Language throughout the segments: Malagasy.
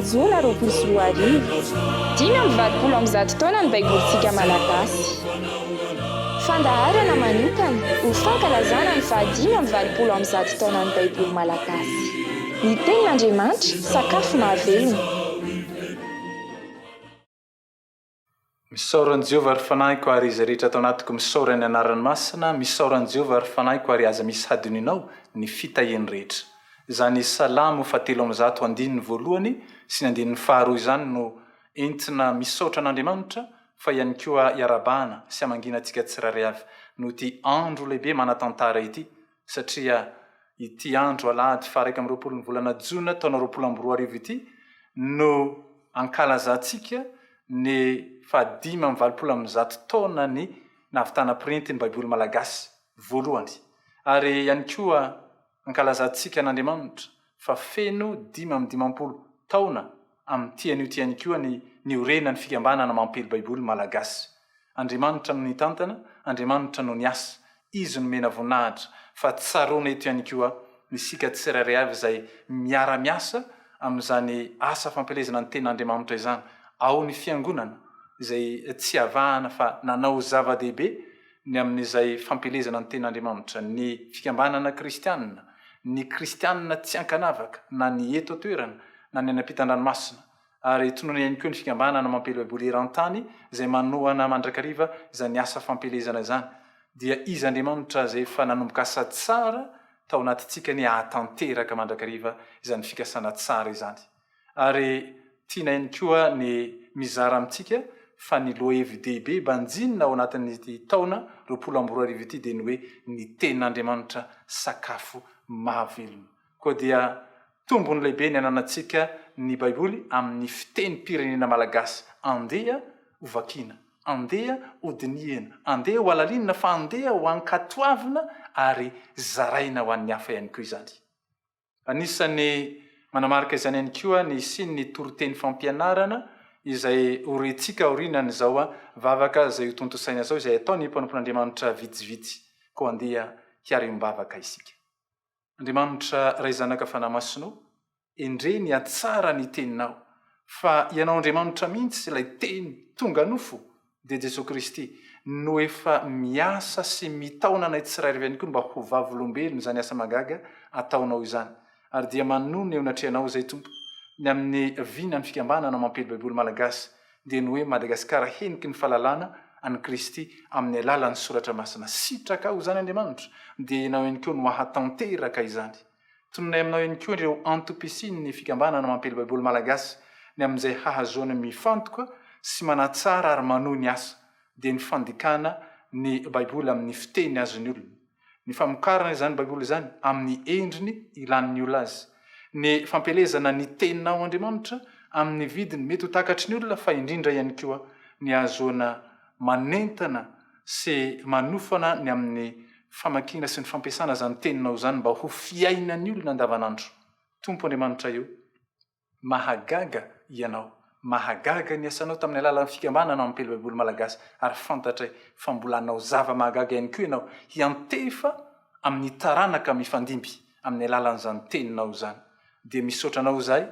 Jona roapolo sy roa arivo 5:20 taonan'ny baibolitsika malagasy. Fandaharana manokana ho fankalazana ny faha 5:20 taonan'ny baiboly malagasy. Ny tenin'Andriamanitra sakafo mahavelona. Misaoran'i Jehovah ary fanahyko ary izy rehetra atao anatiko misaorany anarany masina, misaoran'i Jehovah ary fanahyko ary aza misy hadininao ny fitahiny rehetra. Izany salamo 7:1 voalohany sy ny 2 izany no entina misaotra an'Andriamanitra fa ihany koa iarabana sy amangina antsika tsirairay avy no ity andro lehibe manatantara ity, satria ity andro alahady faha 1 ny volana jona taona 2024 ity no ankalazantsika ny faha 5:20 taonan'ny nahavitana printy-ny baiboly malagasy voalohany, ary ihany koa ankalazantsika n'Andriamanitra fa feno 5:50 taona amin'ity an'io ihany koa ny orena ny fikambanana Mampiely Baiboly Malagasy. Andriamanitra no nitantana, Andriamanitra no niasa, izy no mena voninahitra fa tsarona eto ihany koa isika tsirairay avy izay miara-miasa amin'izany asa fampelezana ny ten'Andriamanitra izany. Ao ny fiangonana izay tsy avahana fa nanao zava-dehibe ny amin'izay fampelezana ny ten'Andriamanitra, ny fikambanana kristianina, ny kristianina tsy ankanavaka na ny eto toerana na ny anam-pitan-dranomasina, ary tonoana ihany koa ny fikambanana Mampiely Baiboly eran-tany izay manohana mandrakariva izany asa fampelezana izany. Dia izy Andriamanitra izay efa nanomboka asa tsara tao anatintsika ny ahatanteraka mandrakariva izany fikasana tsara izany. Ary tiana ihany koa ny mizara amintsika fa ny loha-hevi-dehibe banjinina ao anatin'ity taona 2024 ity dia ny hoe ny ten'Andriamanitra sakafo mahavelona. Koa dia tombony lehibe ny ananantsika ny baiboly amin'ny fiteny-pirenena malagasy. Andeha ho vakiana, andeha ho dinihana, andeha ho alalinina fa andeha ho ankatoavina ary zaraina ho an'ny hafa ihany koa izany. Anisan'ny manamarika izany ihany koa ny sin'ny toroteny fampianarana izay horentsika aorinany izao vavaka izay ho tontosaina izao izay ataony mpanompon'Andriamanitra vitsivitsy koa andeha hiarim-bavaka isika. Andriamanitra ray zanaka fanahy-masonao, endre ny atsara ny teninao, fa ianao Andriamanitra mihitsy ilay teny tonga nofo dia Jesosy Kristy no efa miasa sy mitaona anay tsirairy ihany koa mba ho vavolombelona zany asa magaga ataonao izany. Ary dia manono eo natrehanao zay tompo ny amin'ny vina ny fikambanana mampiely baiboly malagasy dia ny hoe Madagasikara heniky ny fahalalana any Kristy amin'ny alalan'ny soratra masina. Sitraka ao zany Andriamanitra dia ianao ihany koa no ahatanteraka izany. Tononay aminao ihany koa ireo antopisiny ny fikambanana mampiely baiboly malagasy ny amin'izay hahazoana mifantoka sy manatsara ary manohy ny asa dia ny fandikana ny baiboly amin'ny fiteny azony olona. Ny famokarana izany baiboly izany amin'ny endriny ilan'ny olona azy. Ny fampelezana ny teninao Andriamanitra amin'ny vidiny mety ho takatry ny olona fa indrindra ihany koa ny ahazoana manentana sy manofana ny amin'ny famakina sy ny fampiasana zany teninao zany mba ho fiainan'ny olona andavanandro. Tompo Andriamanitra io mahagaga ianao, mahagaga ny asanao tamin'ny alalan'ny fikambanana mampiely baiboly malagasy ary fantatra fa mbola anao zava-mahagaga ihany koa ianao hiantefa amin'ny taranaka mifandimby amin'ny alalan'izany teninao zany. Dia misaotranao zay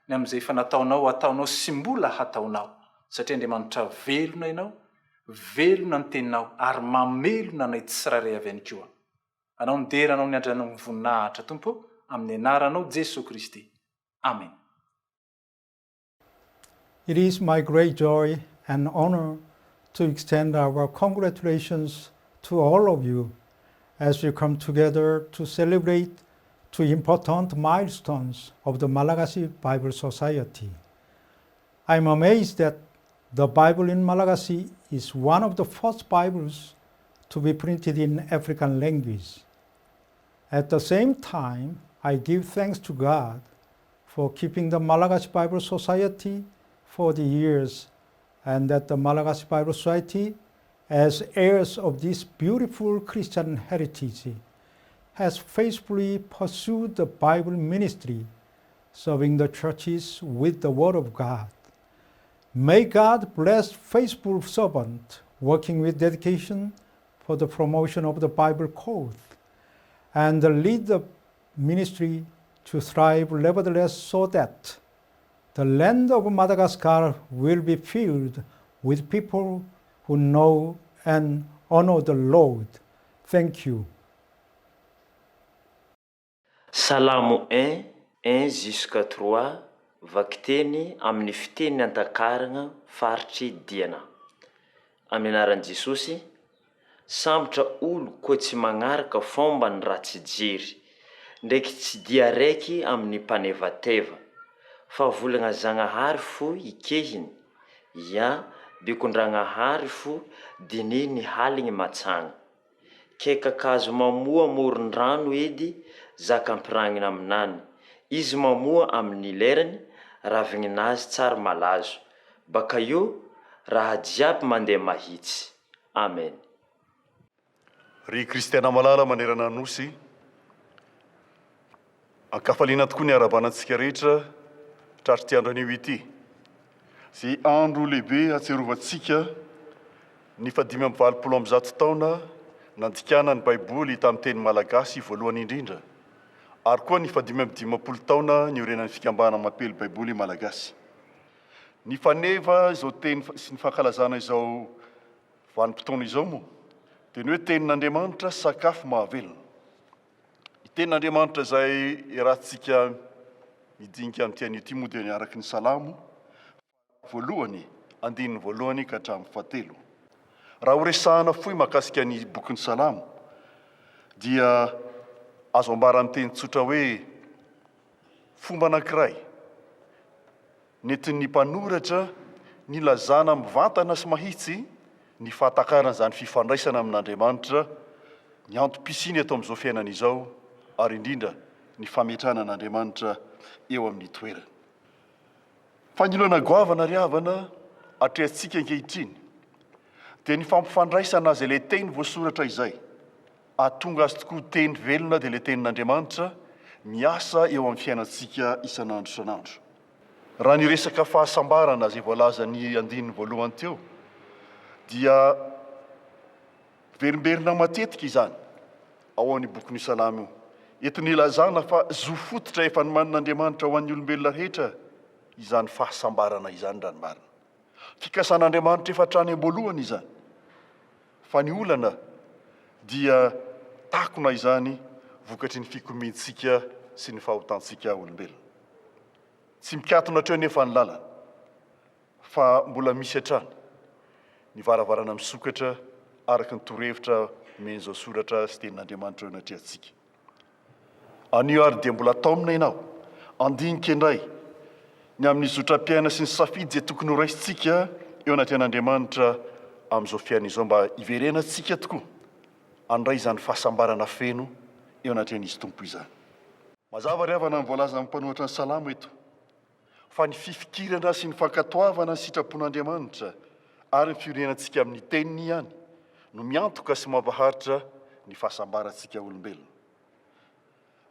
ny amin'izay efa nataonao ataonao sy mbola hataonao satria Andriamanitra velona ianao, velona ny teninao ary mamelona nay tsirairay avy ihany koa. Anao ny deranao ny andranao ny voninahitra tompo amin'ny anaranao Jesosy Kristy. Amen. It is my great joy and honor to extend our congratulations to all of you as we come together to celebrate two important milestones of the Malagasy Bible Society. I'm amazed that the Bible in Malagasy is one of the first Bibles to be printed in African language. At the same time, I give thanks to God for keeping the Malagasy Bible Society for the years, and that the Malagasy Bible Society, as heirs of this beautiful Christian heritage, has faithfully pursued the Bible ministry, serving the churches with the Word of God. May God bless faithful servant working with dedication for the promotion of the Bible code, and lead the ministry to thrive nevertheless, so that the land of Madagascar will be filled with people who know and honor the Lord. Thank you. Salamo 1 jusqu'à 3 vakiteny amin'ny fiteny antakarana faritry diana. Amin'ny anaran'i Jesosy, sambotra olo koa tsy magnaraka fomba ny ratsy jery, ndraiky tsy dia raiky amin'ny mpanevateva, fa volagna zagnahary fo ikehiny, ya bekondragnahary fo dini ny haligny matsagna. Ke kakazo mamoa amoron-drano edy zaka-ampiragnina aminany, izy mamoa amin'ny lerany ravigninazy tsara malazo, baka io raha jiaby mandeha mahitsy. Amen. Ry Kristiana malala manerana nosy, ankafaliana tokoa ny arabanantsika rehetra tratry ty andro anio ity. Zay andro lehibe atserovantsika ny 520 taona nandikana ny Baiboly tamin'ny teny malagasy voalohany indrindra, ary koa ny 550 taona ny orenan'ny fikambanana mampiely baiboly malagasy. Ny faneva izao teny sy ny fankalazana izao vanim-potoana izao moa dia ny hoe tenin'Andriamanitra sakafo mahavelona. I tenin'Andriamanitra zay rahantsika midinika amin'ity anio ity moa dia niaraky ny salamo voalohany, andininy voalohany ka hatramin'ny 7. Raha ho resahana fohy mahakasika ny bokin'ny salamo dia azo ambara amin'ny teny tsotra hoe fomba anankiray nentin'ny mpanoratra ny lazana mivantana sy mahitsy ny fahatakarana zany fifandraisana amin'Andriamanitra, ny antom-pisiny eto amin'izao fiainana izao, ary indrindra ny fametrahana an'Andriamanitra eo amin'ny toerana. Fanilona goavana ry havana atrehantsika ankehitriny dia ny fampifandraisana azy ilay teny voasoratra izay, ahatonga azy tokoa teny velona dia ilay tenin'Andriamanitra miasa eo amin'ny fiainantsika isan'andro isan'andro. Raha ny resaka fahasambarana zay voalaza ny andininy voalohany teo dia verimberina matetika izany ao amin'ny bokin'ny salamo io, entiny ilazana fa zo fototra efa nomanin'Andriamanitra ho an'ny olombelona rehetra izany fahasambarana izany, raha ny marina. Fikasan'Andriamanitra efa hatrany am-boalohany izany. Fa ny olana dia takona izany vokatry ny fikomiantsika sy ny fahotantsika olombelona. Tsy mikatona hatreo nefa ny lalana, fa mbola misy hatrany ny varavarana misokatra araka ny torohevitra men'izao soratra sy tenin'Andriamanitra eo anaty antsika. Anio ary dia mbola atao amina ianao, andinika indray ny amin'ny zotram-piaina sy ny safidy izay tokony ho raisintsika eo anaty an'Andriamanitra amin'izao fiaina izao mba hiverenantsika tokoa andray izany fahasambarana feno eo anaty an'izy tompo izany. Mazava ry havana ny voalaza amin'ny mpanoratra ny salamo eto fa ny fifikirana sy ny fankatoavana ny sitrapon'Andriamanitra ary ny fiorenantsika amin'ny teniny ihany no miantoka sy mampaharitra ny fahasambarantsika olombelona.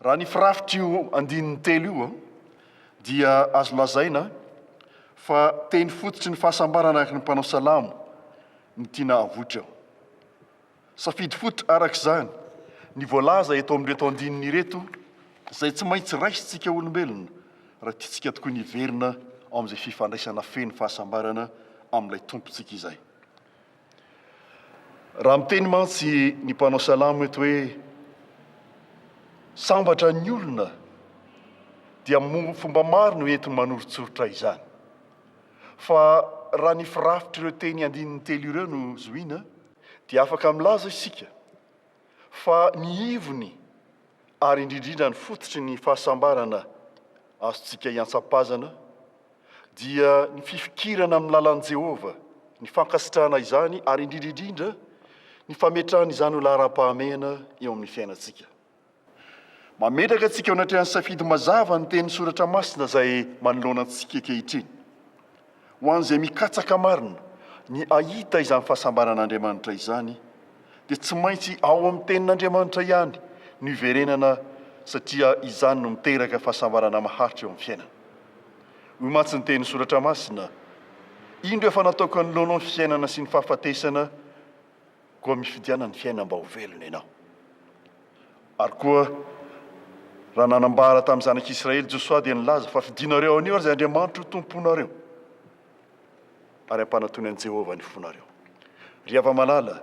Raha ny firafitra io andinin'ny telo io dia azo lazaina fa teny fototry ny fahasambarana araka ny mpanao salamo ny tiana avotra eo. Safidy fototra arak'izany ny voalaza eto amin'ireto andininy reto izay tsy maintsy raisitsika olombelona raha tiantsika tokoa ny verina ao amin'izay fifandraisana feno fahasambarana amin'ilay tompontsika izay. Raha miteny mantsy ny mpanao salamo eto hoe sambatra ny olona dia fomba maro no entiny manorotsorotra izany. Fa raha ny firafitra ireo teny andinin'ny telo ireo no zoina dia afaka milaza isika fa ny ivony ary indrindrindra ny fototry ny fahasambarana azontsika hiantsapazana dia ny fifikirana amin'ny lalan'i Jehova, ny fankasitrahana izany ary indrindrindrindra ny fametrahana izany ho lara-pahamehana eo amin'ny fiainantsika. Mametraka antsika eo anaty safidy mazava ny teny soratra masina izay manoloana antsika ankehitriny. Ho an'izay mikatsaka marina ny ahita izany fahasambaran'Andriamanitra izany dia tsy maintsy ao amin'ny tenin'Andriamanitra ihany ny verenana satria izany no miteraka fahasambarana maharitra eo amin'ny fiainana. Hoy mantsy ny teny soratra masina, indro efa nataoko anoloana ny fiainana sy ny fahafatesana koa mifidiana ny fiainana mba ho velona ianao. Ary koa raha nanambara tamin'ny zanak'Israely Josoa dia nilaza fa fidinareo anio ary izay Andriamanitra ho tomponareo ary ampanatony an'i Jehova ny fonareo. Ry hava-malala,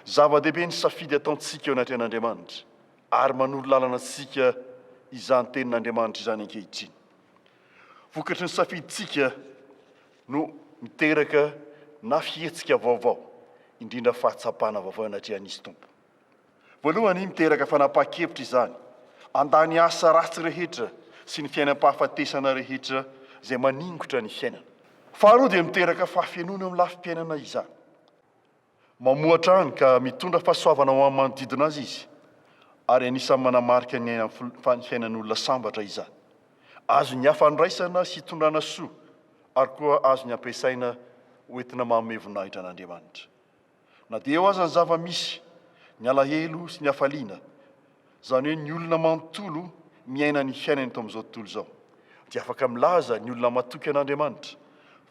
zava-dehibe ny safidy ataontsika eo anaty an'Andriamanitra ary manoro lalana antsika izany tenin'Andriamanitra izany ankehitriny. Vokatry ny safiditsika no miteraka na fihetsika vaovao, indrindra fahatsapana vaovao anaty an'izy tompo. Voalohany miteraka fanapahan-kevitra izany, andany asa ratsy rehetra sy ny fiainam-pahafatesana rehetra izay maningotra ny fiainana. Faharoa dia miteraka fahafianoana eo amin'ny lafim-piainana izany. Mamoatra any ka mitondra fahasoavana ho amin'ny manodidina azy izy ary anisan'ny manamarika ny fiainan'olona sambatra izany. Azo ny hafandraisana sy hitondrana soa ary koa azo ny ampiasaina hoentina manome voninahitra an'Andriamanitra. Na dia eo aza ny zava-misy, ny alahelo sy ny hafaliana, izany hoe ny olona manontolo miaina ny fiainany eto amin'izao tontolo izao, dia afaka milaza ny olona matoky an'Andriamanitra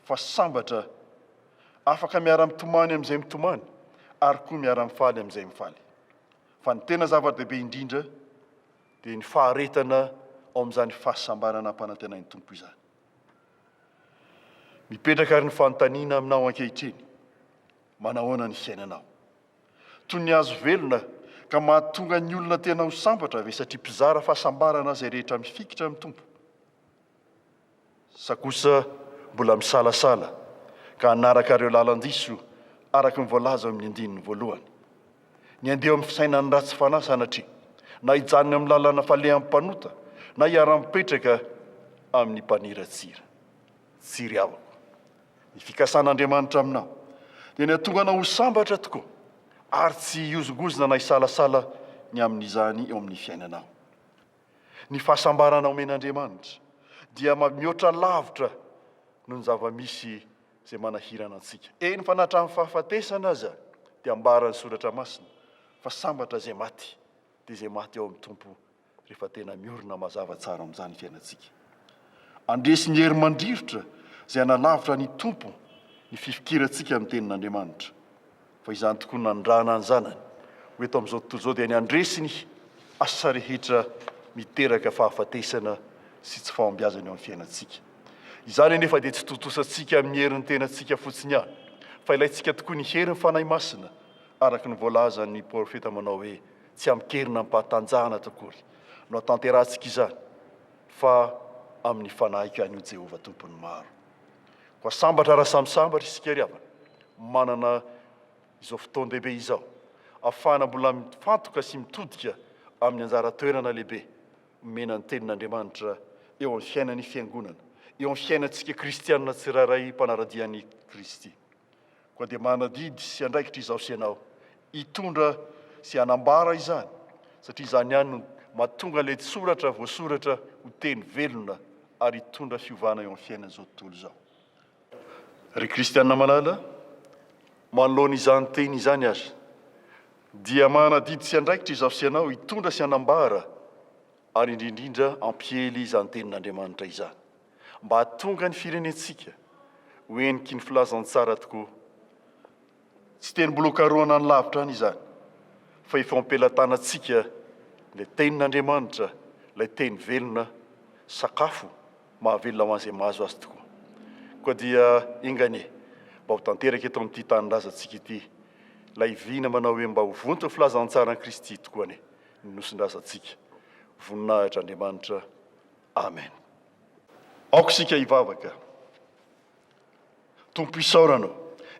fa sambatra, afaka miara-mitomany amin'izay mitomany ary koa miara-mifaly amin'izay mifaly. Fa ny tena zava-dehibe indrindra dia ny faharetana ao amin'izany fahasambarana ampanantenan'ny tompo izany. Mipetraka ary ny fanontaniana aminao ankehitriny, manahoana ny fiainanao. Toy ny azo velona ka mahatonga ny olona tena ho sambatra ve satria mpizara fahasambarana izay rehetra mifikitra amin'ny tompo. Sa kosa mbola misalasala ka hanaraka ireo lalan-diso araka ny voalaza amin'ny andininy voalohany. Ny andeha amin'ny fisainany ratsy fanahy sanatria, na hijanona amin'ny lalana faleam-panota, na hiara-mipetraka amin'ny mpaniratsira. Tsy ry havako, ny fikasan'Andriamanitra aminao dia ny hatonga anao ho sambatra tokoa ary tsy hiozongozona na hisalasala ny amin'izany eo amin'ny fiainanao. Ny fahasambarana omen'Andriamanitra dia mihoatra lavitra noho ny zava-misy izay manahirana antsika. Eny fa nahatramin'ny fahafatesana aza dia ambaran'ny soratra masina fa sambatra izay maty dia izay maty ao amin'ny tompo rehefa tena miorina mazava tsara amin'izany fiainantsika. Andresy ny hery mandrivotra izay analavitra ny tompo ny fifikirantsika amin'ny tenin'Andriamanitra. Fa izany tokoa nandrana ny zanany ho eto amin'izao tontolo izao dia ny andresy ny asa rehetra miteraka fahafatesana sy tsy fahombiazana eo amin'ny fiainantsika. izany nefa dia tsy totosantsika amin'ny herin'ny tenantsika fotsiny any fa ilayntsika tokoa ny herin'ny fanahy masina araka ny voalazan'ny profeta manao hoe tsy amikerina mpahatanjahana tokory no atanterantsika izany fa amin'ny fanahika an'io Jehovah tompony maro. Koa sambatra raha samsambatra isika ry havana manana izao fotoan-dehibe izao ahafahana mbola mifantoka sy mitodika amin'ny anjara toerana lehibe mena ny tenin'Andriamanitra eo amin'ny fiainan'ny fiangonana, eo amin'ny fiainantsika kristianina tsirairay mpanaradian'ny Kristy. Koa dia manadidy sy andraikitra izao sy ianao hitondra sy hanambara izany satria izany ihany no mahatonga ilay soratra voasoratra ho teny velona ary hitondra fiovana eo amin'ny fiainan'izao tontolo izao. Ry kristianina malala, manoloana izany teny izany aza dia manadidy sy andraikitra izao sy ianao hitondra sy hanambara ary indrindrindra ampiely izany tenin'Andriamanitra izany mba hahatonga ny firenentsika ho eniky ny filazantsara tokoa. Tsy teny bolokaroana ny lavitra any izany fa efa ampelantanantsika ilay tenin'Andriamanitra, ilay teny velona, sakafo mahavelona ho an'izay mahazo azy tokoa. Koa dia ingane mba ho tanteraka eto amin'ity tanin-drazantsika ity ilay vina manao hoe mba ho vonto ny filazantsara ny Kristy tokoa ane ny nosin-drazantsika. Voninahitra Andriamanitra. Amen. Aoko sika hivavaka. Tompo isaorana,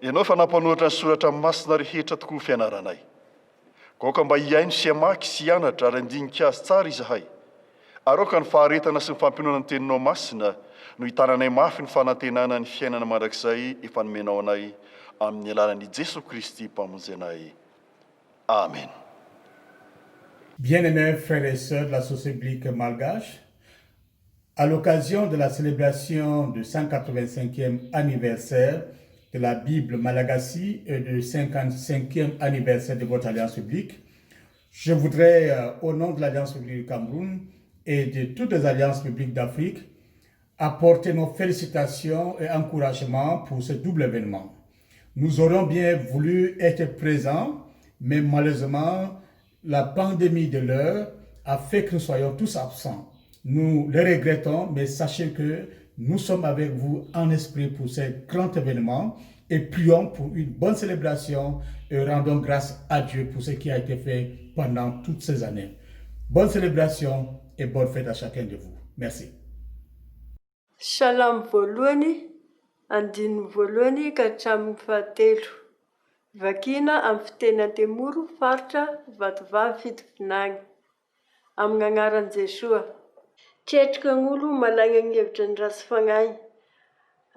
ianao fa nampanohitra ny soratra masina rehetra tokoa fianaranay. Kaoka mba hiaino sy hamaky sy hianatra ary handinika azy tsara izahay. Aroka ny faharetana sy ny fampinoana ny teninao masina no hitananay mafy ny fanantenana ny fiainana mandrakizay efa nomenao anay amin'ny alalan'i Jesosy Kristy mpamonjy anay. Amen. Bien-aimés frères et sœurs de la société biblique malgache, à l'occasion de la célébration du 185e anniversaire de la Bible Malagasy et du 55e anniversaire de votre Alliance publique, je voudrais, au nom de l'Alliance publique du Cameroun et de toutes les alliances publiques d'Afrique, apporter nos félicitations et encouragements pour ce double événement. Nous aurions bien voulu être présents, mais malheureusement, la pandémie de l'heure a fait que nous soyons tous absents. Nous le regrettons, mais sachez que nous sommes avec vous en esprit pour ce grand événement et prions pour une bonne célébration et rendons grâce à Dieu pour ce qui a été fait pendant toutes ces années. Bonne célébration et bonne fête à chacun de vous. Merci. Shalom voalohany, andininy voalohany ka hatramin'ny fahatelo. Vakina amin'ny fiteny Antemoro, faritra Vatovavy Fitovinany. Amin'ny agnaran'i Jeshoa. Ketrika gn'olo malagna ny hevitra ny rasy fagnahy.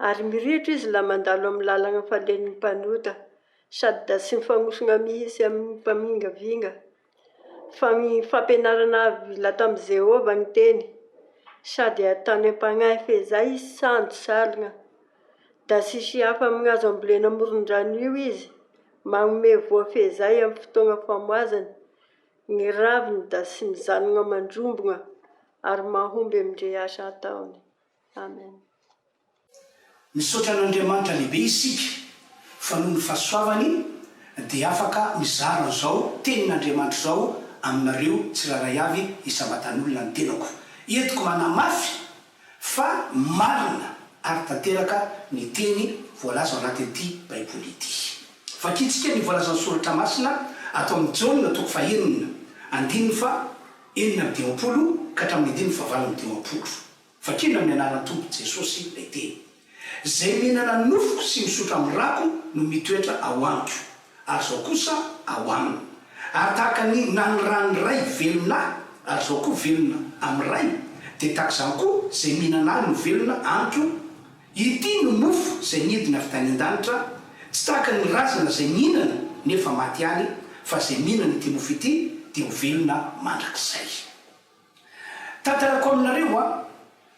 Ary mirihitra izy la mandalo amin'ny lalagna falen'ny mpanota, sady da sy mifagnosona mihitsy amin'ny mpamingavinga. Fa ny fampianarana avy la tamin'i Jehovah ny teny, sady ataony am-pagnahy fezay sanjo salagna. Da sisy hafa amin'ny azo ambolena amoron-drano io izy, magnome voa fezay amin'ny fotoagna famoazany. Ny raviny da sy mijanona mandrombona, ary mahomby amindray asa ataony. Amen. Misaotra an'Andriamanitra lehibe isika fa noho ny fahasoavany dia afaka mizara an'izao tenin'Andriamanitra izao aminareo tsiraray avy isabatan'olona ny tenako. Entiko manamafy fa marina ary tanteraka ny teny voalaza ao anatin'ity baiboly ity. Vakitsika ny voalaza ny soratra masina atao amin'ny jona toko fahenina andininy fa enina amin'ny dimampolo ka hatramin'ny andininy fa valo amin'ny dimampolo. Vakina amin'ny anaran'ny Tompo Jesosy ilay teny. Zay mihinana nofoko sy misotro amin'ny rako no mitoetra ao amiko, ary zao kosa ao aminy. Ary tahaka ny nanyrany ray velona, ary zao koa velona amin'ny ray, dia tahaka izany koa zay mihinana azy no velona amiko. Ity no mofo zay nidina avy tany an-danitra, tsy tahaka ny razana zay mihinana nefa maty any, fa zay mihinana ity mofo ity dia ho velona mandrakizay. Tantarako aminareo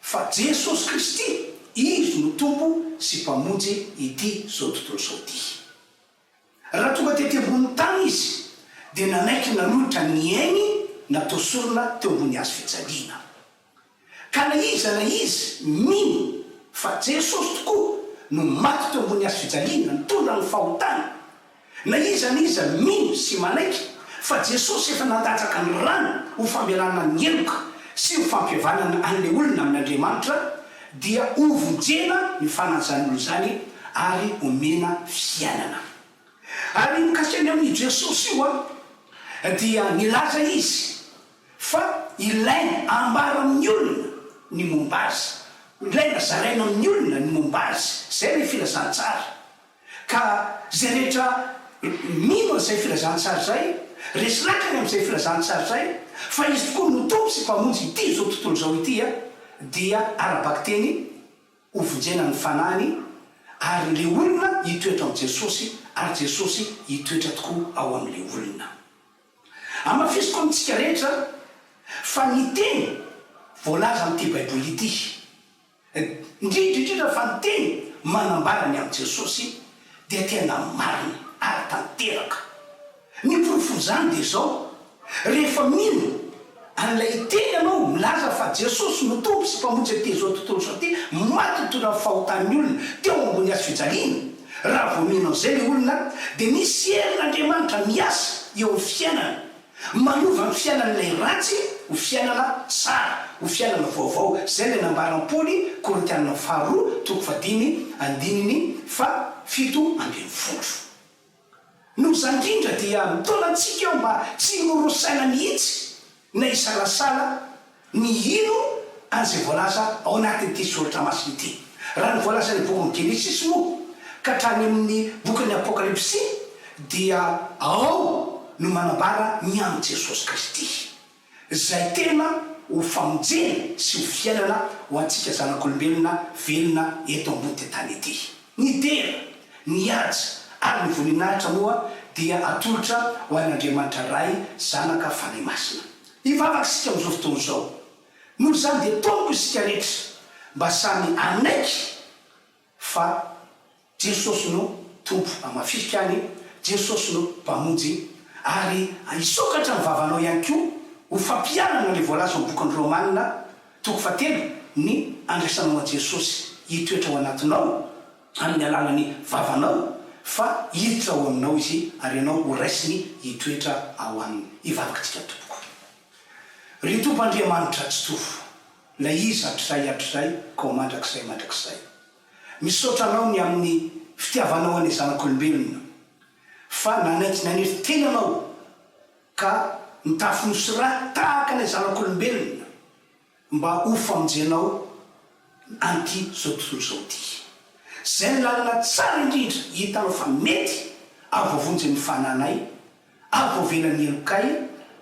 fa Jesosy Kristy izy no tompo sy mpamonjy ity zao tontolo zao ity. Raha tonga tety ambony tany izy dia nanaiky nanolotra ny ainy natao sorona teo ambony hazo fijaliana. Ka na izy mino fa Jesosy tokoa no maty teo ambony hazo fijaliana nitondra ny fahotana. Na iza mino sy manaiky fa Jesosy efa nandatsaka ny rano ho fambianana ny eloka sy ho fampihavanana an'ilay olona amin'Andriamanitra, dia ovonjena ny fananjan'olo zany ary omena fiainana. Ary mikasika ny amin'ny Jesosy io dia nilaza izy fa ilaina ambara amin'ny olona ny momba azy, ilaina zaraina amin'ny olona ny momba azy. Zay le filazantsara. Ka zay rehetra mino an'izay filazantsara zay, resy lakany amin'izay filazantsara zay, fa izy tokoa no tompo sy mpamonjy ity zao tontolo zao ity dia arabaky teny ovonjena ny fanany, ary le olona hitoetra amin'ny Jesosy, ary Jesosy hitoetra tokoa ao amin'le olona. Amafisy koa amintsika rehetra fa ny teny voalaza amin'ity baiboly ity, indrindrindrindra fa ny teny manambarany amin'ny Jesosy dia tena marina ary tanteraka. Ny porofo zany dia zao, rehefa mino an'ilay teny anao milaza fa Jesosy no tompo sy mpamonjy aty zao tontolo zao ty, matontona fahotan'ny olona teo ambony azo fijaliana. Raha vao mino an'izay le olona dia misy herin'Andriamanitra miasa eo amin'ny fiainana, manova ny fiainan'ilay ratsy ho fiainana tsara, ho fiainana vaovao. Zay le nambaran'ny Paoly Korintianina 2:5-7. Noho zany indrindra dia mitaonantsika eo mba tsy norosaina mihitsy na isalasala ny ino an'izay voalaza ao anatin'ity soratra masina ity. Raha ny voalaza ny bokin'ny Genesisy moa ka hatrany amin'ny bokin'ny Apokalipsy dia ao no manambara ny amin'ny Jesosy Kristy, zay tena ho famonjena sy ho fiainana ho antsika zanak'olombelona velona eto ambony tany ity. Ny tera, ny aja ary ny voninahitra moa dia atolotra ho an'Andriamanitra ray zanaka fanahy masina. Ivavaka isika amin'izao fotoana izao, noho zany dia tompo isika rehetra mba samy anaiky fa Jesosy no tompo amafisika any, Jesosy no mpamonjy, ary isokatra ny vavanao ihany koa ho fampianana le voalaza amin'ny bokin'ny Romanina 3 ny andraisanao an Jesosy hitoetra ao anatinao amin'ny alalan'ny vavanao, fa hiditra ao aminao izy ary ianao ho raisiny hitoetra ao aminy. Ivavakatsika tompoko. Ry Tompoandriamanitra tsy tofo, la izy hatrizay ko mandrakizay. Misaotra anao ny amin'ny fitiavanao any zanak'olombelona, fa nanaiky nanety tenanao ka nitafinosy raha tahaka ny zanak'olombelona mba ho famonjenao anty zao tontolo zao ty. Zay ny lalana tsara indrindra hitanao fa mety avovonjy ny fananay, avovelan'ny elokay,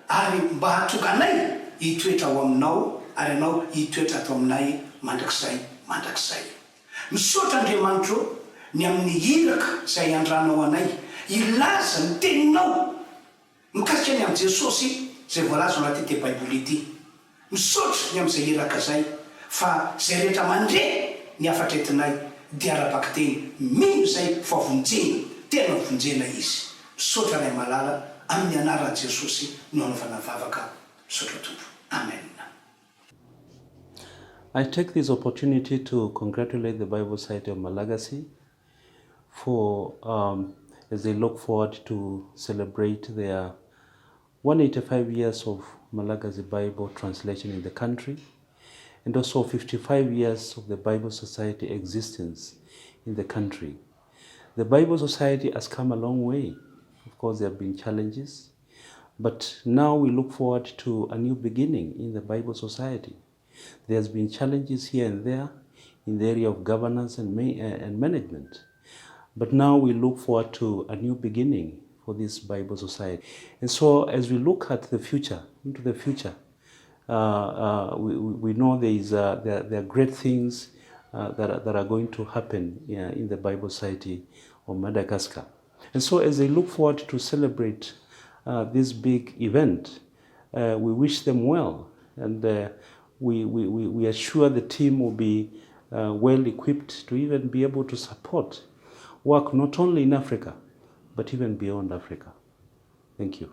ary mba hatokanay hitoetra ao aminao, ary anao hitoetra atao aminay mandrakizay. Misaotra Andriamanitra ny amin'ny iraka zay andranao anay, ilaza ny teninao mikasika ny amin'ny Jesosy zay voalaza ao anaty baiboly ity. Misaotra ny amin'izay iraka zay, fa zay rehetra mandre ny afatretinay dia arabaky teny mino zay fa vonjena, tena vonjena izy. Misaotra ray malala amin'ny anaran'i Jesosy no anaovana vavaka. Misaotra Tompo. Amen. I take this opportunity to congratulate the Bible Society of Malagasy for as they look forward to celebrate their 185 years of Malagasy Bible translation in the country, and also 55 years of the Bible Society existence in the country. The Bible Society has come a long way. Of course, there have been challenges, but now we look forward to a new beginning in the Bible Society. There's been challenges here and there in the area of governance and management, but now we look forward to a new beginning for this Bible Society. And so as we look at the future, into the future, we know there are great things that are going to happen in the Bible Society of Madagascar. And so as they look forward to celebrate this big event, we wish them well, and we are sure the team will be well equipped to even be able to support work not only in Africa, but even beyond Africa. Thank you.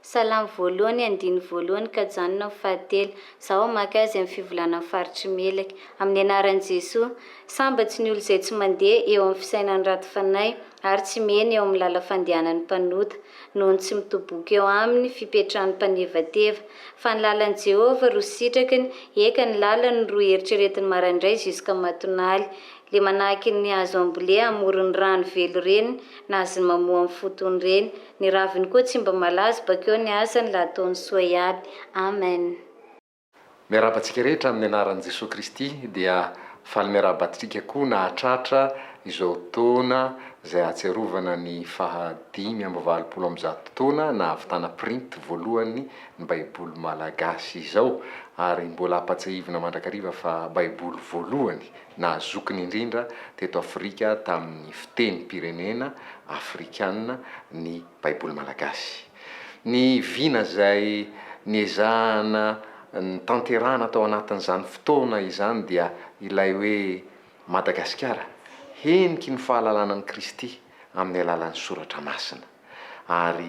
Salamo voalohany andiny voalohany ka janona fahatelo. Zaho maka azy amin'ny fivolana faritry melaka. Amin'ny anaran'i Jesoa, sambatsy ny olo izay tsy mandeha eo amin'ny fisainan'ny raty fanahy ary tsy mihena eo amin'ny lala fandehanan'ny mpanota, noho ny tsy mitoboka eo aminy fipetrahan'ny mpanevateva. Fa ny lalan'i Jehovah ro sitrakiny, eka ny lalany ro eritreretin'ny marandray ziska matonaly. Le manahaky ny hazo ambole amoron'ny rano velo reny, na azy mamoa amin'ny fotony reny. Ny raviny koa tsy mba malaza bakeo ny asany la ataony soa iaby. Amen. Miarabantsika rehetra amin'ny anaran'i Jesosy Kristy dia faly miarabantsika koa nahatratra izao taona izay atsiarovana ny faha 520 taona na ahavitana print voalohany ny Baiboly Malagasy izao, ary mbola ampatsahivina mandrakariva fa Baiboly voalohany na zokiny indrindra teto Afrika tamin'ny fiteny pirenena afrikanina ny Baiboly Malagasy. Ny vina izay niezahana ny tanterana tao anatin'izany fotoana izany dia ilay hoe Madagasikara heniky ny fahalalànan'i Kristy amin'ny alalan'ny soratra masina, ary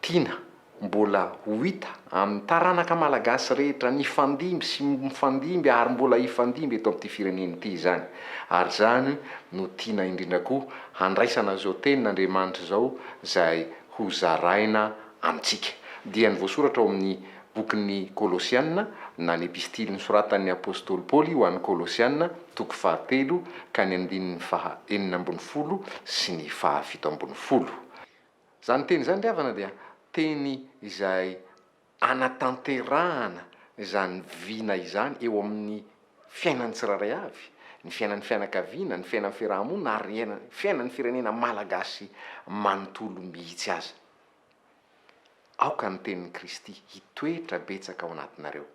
tiana mbola ho hita amin'ny taranaka malagasy rehetra ny fandimby sy mifandimby ary mbola hifandimby eto amin'ity firenena ity izany. Ary zany no tiana indrindra koa handraisana zao tenin'Andriamanitra zao izay ho zaraina amintsika. Dia ny voasoratra ao amin'ny bokin'ny Kolosianina na ny epistily nosoratan'ny apôstôly Paoly ho an'ny Kolosianina, toko 4 ka ny andinin'ny faha 4 sy ny faha 7. Zany teny zany riavana dia teny izay anatanterahana izany vina izany eo amin'ny fiainan'ny tsiraray avy, ny fiainan'ny fianakaviana, ny fiainan'ny fiarahamonina ary fiainan'ny firenena malagasy manontolo mihitsy aza. Aoka ny tenin'ny Kristy hitoetra betsaka ao anatinareo.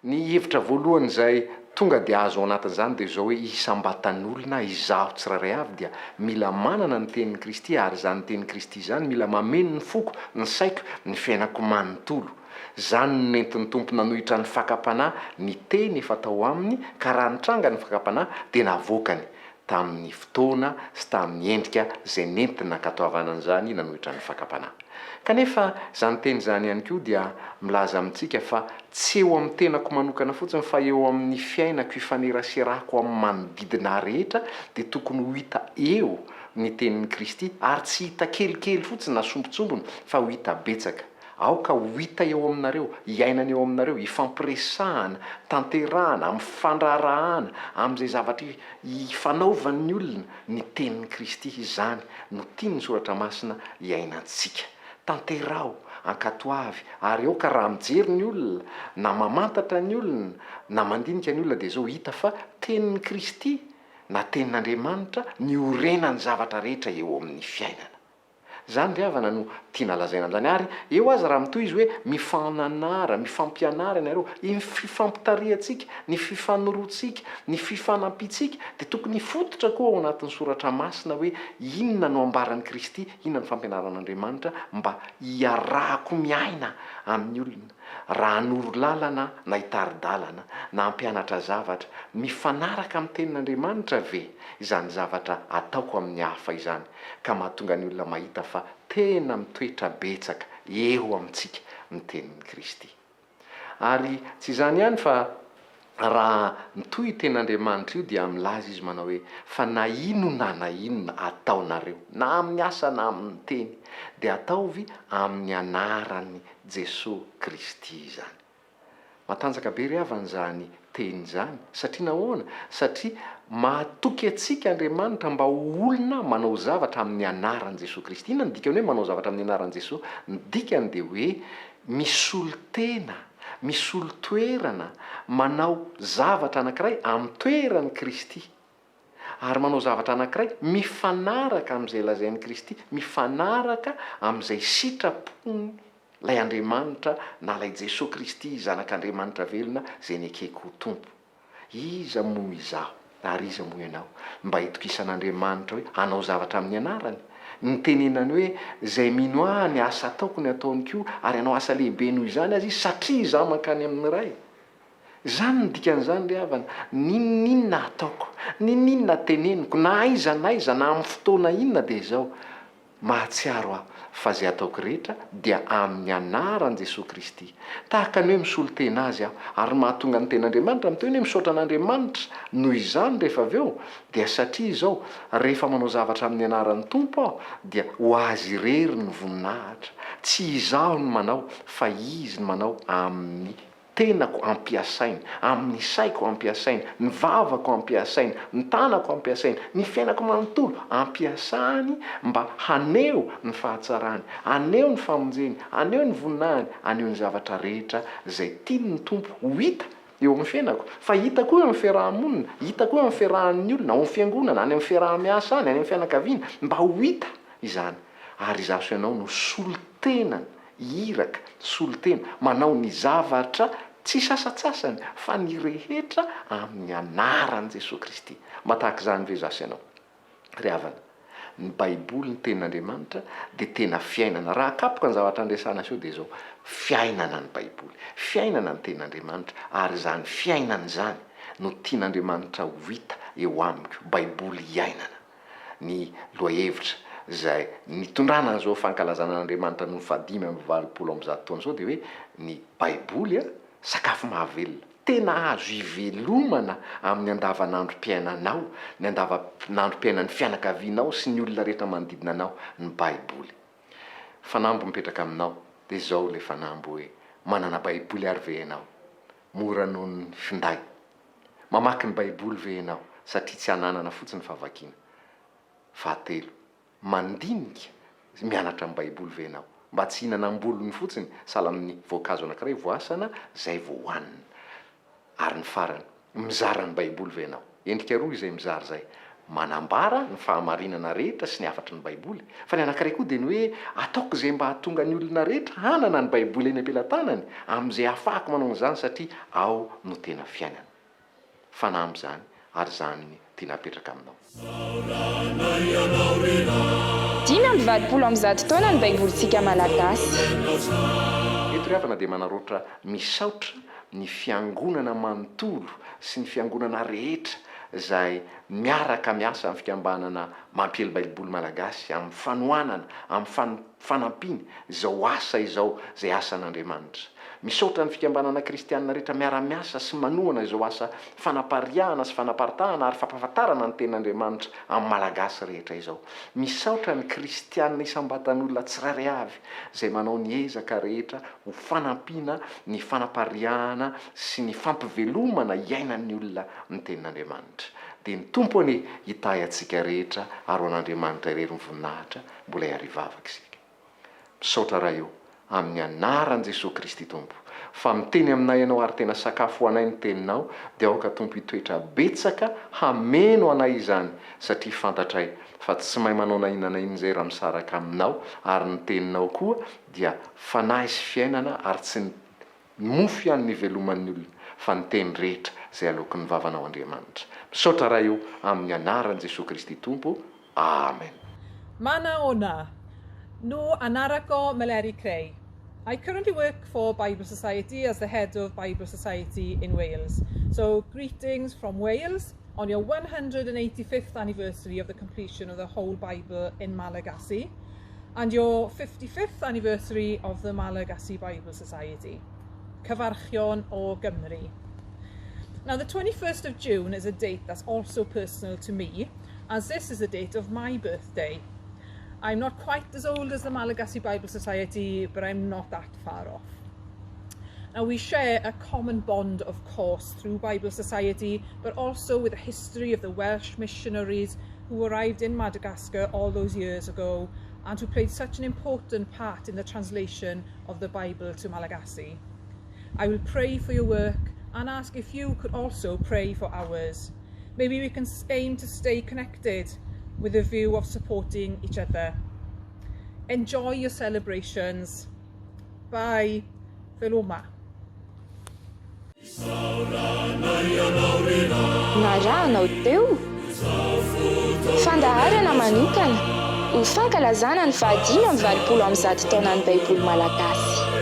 Ny hevitra voalohany izay tonga dia azo ao anatin'izany dia zao hoe hisambatan'olona izaho tsiraray avy dia mila manana ny tenin'ny Kristy, ary zany tenin'ny Kristy zany mila mameno ny foko, ny saiko, ny fiainako manontolo. Zany no nentin'ny tompo nanohitra ny fakapanahy ny teny efa tao aminy, ka raha nitranga ny fakapanahy dia navoakany tamin'ny fotoana sy tamin'ny endrika izay nentina katoavana an'izany nanohitra ny fakapanahy. Kanefa zany teny zany ihany koa dia milaza amintsika fa tsy eo amin'ny tenako manokana fotsiny fa eo amin'ny fiainako ifaneraserako amin'ny manodidina rehetra dia tokony ho hita eo ny tenin'ny Kristy, ary tsy hita kelikely fotsiny na sombitsombony fa ho hita betsaka. Aoka ho hita eo aminareo, iainana eo aminareo, ifampiresahana, tanterahana, mifandrarahana amin'izay zavatra ifanaovan'ny olona ny tenin'ny Kristy. Izany no tiany ny soratra masina iainantsika. Tanterao, ankatoavy, ary aoka raha mijery ny olona, na mamantatra ny olona, na mandinika ny olona dia zao hita fa tenin'ny Kristy na tenin'Andriamanitra ny orenany zavatra rehetra eo amin'ny fiainana. Zany riavana no tiana lazaina amin'izany, ary eo aza raha mitoy izy hoe mifananara, mifampianara ianareo, ny fifampitariantsika, ny fifanoroantsika, ny fifanampiantsika dia tokony fototra koa ao anatin'ny soratra masina hoe inona no ambaran'i Kristy, inona no fampianaran'Andriamanitra mba hiarahako miaina amin'ny olona. Raha hanoro lalana na hitari-dalana na hampianatra zavatra, mifanaraka amin'ny tenin'Andriamanitra ve izany zavatra ataoko amin'ny hafa izany, ka mahatonga ny olona mahita fa tena mitoetra betsaka eo amintsika ny tenin'ny Kristy. Ary tsy izany ihany fa raha nitoy tenin'Andriamanitra io dia milaza izy manao hoe fa na inona ataonareo, na amin'ny asa na amin'ny teny, dia ataovy amin'ny anaran'ny Jesosy Kristy izany. Matanjaka be riavana zany teny zany, satria nahoana? Satria mahatoky antsika Andriamanitra mba ho olona manao zavatra amin'ny anaran'i Jesosy Kristy. Inona ny dikany hoe manao zavatra amin'ny anaran'i Jesosy? Ny dikany dia hoe misolo tena, misolo toerana, manao zavatra anankiray amin'ny toeran'i Kristy, ary manao zavatra anankiray mifanaraka amin'izay lazain'i Kristy, mifanaraka amin'izay sitrapony lay Andriamanitra na lay Jesosy Kristy zanak'Andriamanitra velona zay nekeko ho tompo. Iza moa izaho ary iza moa ianao mba hitokisan'Andriamanitra hoe hanao zavatra amin'ny anarany? Ny tenenany hoe zay mino ahy ny asa ataoko ny ataony koa, ary hanao asa lehibe noho izany azy satria izaho mankany amin'ny ray. Zany ny dikan'izany riavana, ninona ataoko, ninona teneniko, na aiza na amin'ny fotoana inona dia zao mahatsiaro aho fa zay ataoko rehetra dia amin'ny anaran' Jesosy Kristy. Tahaka ny hoe misolo tena azy aho ary mahatonga ny ten'Andriamanitra miteny hoe misaotra an'Andriamanitra noho izany rehefa avy eo dia satria izao rehefa manao zavatra amin'ny anaran'ny Tompo aho dia ho azy irery ny voninahitra. Tsy izaho ny manao fa izy ny manao amin'ny tenako ampiasaina, amin'ny saiko ampiasaina, ny vavako ampiasaina, ny tanako ampiasaina, ny fiainako manontolo ampiasany mba haneho ny fahatsarany, haneho ny famonjeny, haneho ny voninahiny, haneho ny zavatra rehetra zay tiany ny Tompo ho hita eo amin'ny fiainako. Fa hita koa eo amin'ny fiarahamonina, hita koa eo amin'ny fiarahan'ny olona, ao amin'ny fiangonana, any amin'ny fiaraha-miasa any, any amin'ny fianakaviana, mba ho hita izany. Ary izaho sy ianao no solon-tenany iraka, solon-tena, manao ny zavatra tsy sasatsasany fa ny rehetra amin'ny anaran'i Jesosy Kristy. Matahaka izany ve izaho sy ianao? Ry havana, ny Baiboly ny tenin'Andriamanitra dia tena fiainana. Raha kapoka ny zavatra andresana azy io dia izao fiainana ny Baiboly, fiainana ny tenin'Andriamanitra, ary izany fiainana izany no tian'Andriamanitra ho hita eo amiko. Baiboly iainana. Ny lohahevitra zay nitondrana zao fankalazana n'Andriamanitra no 520 taona zao dia hoe ny Baiboly sakafo mahavelona, tena azo ivelomana amin'ny andavanandrom-piainanao, ny andavanandrom-piainan'ny fianakavianao sy ny olona rehetra manodidina anao, ny Baiboly. Fanambo mipetraka aminao dia izao le fanambo hoe manana Baiboly ary ve ianao? Mora noho ny finday. Mamaky ny Baiboly ve ianao? Satria tsy hananana fotsiny fahavakiana. Fahatelo, mandinika mianatra amin'ny Baiboly ve ianao? Mba tsy hinana ambolony fotsiny, sahala amin'ny voankazo anankiray voasana zay vao hohanina. Ary ny farany, mizara ny Baiboly ve ianao? Endrika roa izay mizara zay, manambara ny fahamarinana rehetra sy ny afatry ny Baiboly. Fa ny anankiray koa dia ny hoe ataoko izay mba hahatonga ny olona rehetra hanana ny Baiboly eny am-pelantanany, amin'izay ahafahako manao izany satria ao no tena fiainana. Fanampy zany, ary zany tiana apetraka aminao. 520 taona ny Baibolitsika Malagasy. Eto ry havana dia manaroatra misaotra ny fiangonana manontolo sy ny fiangonana rehetra zay miaraka miasa amin'ny fikambanana Mampiely Baiboly Malagasy amin'ny fanohanana, amin'ny fanampiana izao asa izao zay asan'Andriamanitra. Misaotra ny fikambanana kristianina rehetra miara-miasa sy manohana izao asa fanapariahana sy fanaparitahana ary fampahafantarana ny ten'Andriamanitra amin'ny Malagasy rehetra izao. Misaotra ny kristianina isam-batan'olona tsirairay avy zay manao ny ezaka rehetra ho fanampiana ny fanapariahana sy ny fampivelomana iainan'ny olona ny ten'Andriamanitra. Dia ny Tompo anie hitahy antsika rehetra ary ho an'Andriamanitra irery ny voninahitra mbola hiarivavaka isika. Misaotra raha io amin'ny anaran'i Jesosy Kristy Tompo. Fa miteny aminay ianao ary tena sakafo ho anay ny teninao dia aoka Tompo hitoetra betsaka hameno anay izany satria fantatray fa tsy mahay manao na inona na inona izay raha misaraka aminao ary ny teninao koa dia fanahy sy fiainana ary tsy ny mofo ihany ny veloman'ny olona fa ny teny rehetra zay aloky ny vavanao Andriamanitra. Misaotra raha io amin'ny anaran'i Jesosy Kristy Tompo. Amen. Mana ona, no anarako Meleri Cray. I currently work for Bible Society as the head of Bible Society in Wales. So greetings from Wales on your 185th anniversary of the completion of the whole Bible in Malagasy and your 55th anniversary of the Malagasy Bible Society. Cyfarchion o Gymru. Now the 21st of June is a date that's also personal to me, as this is the date of my birthday. I'm not quite as old as the Malagasy Bible Society, but I'm not that far off. Now we share a common bond, of course, through Bible Society, but also with the history of the Welsh missionaries who arrived in Madagascar all those years ago and who played such an important part in the translation of the Bible to Malagasy. I will pray for your work and ask if you could also pray for ours. Maybe we can aim to stay connected with a view of supporting each other. Enjoy your celebrations. Bye. Feloma. Narahanao teo? Fandaharana manokana ho fankalazana ny 520 taonan'ny Baiboly Malagasy.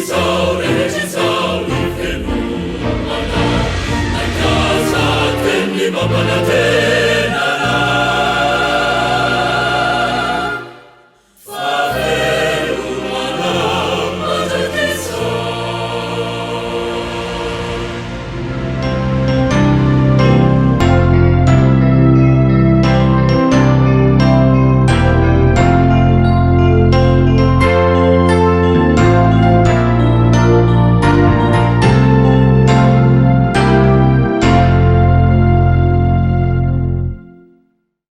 So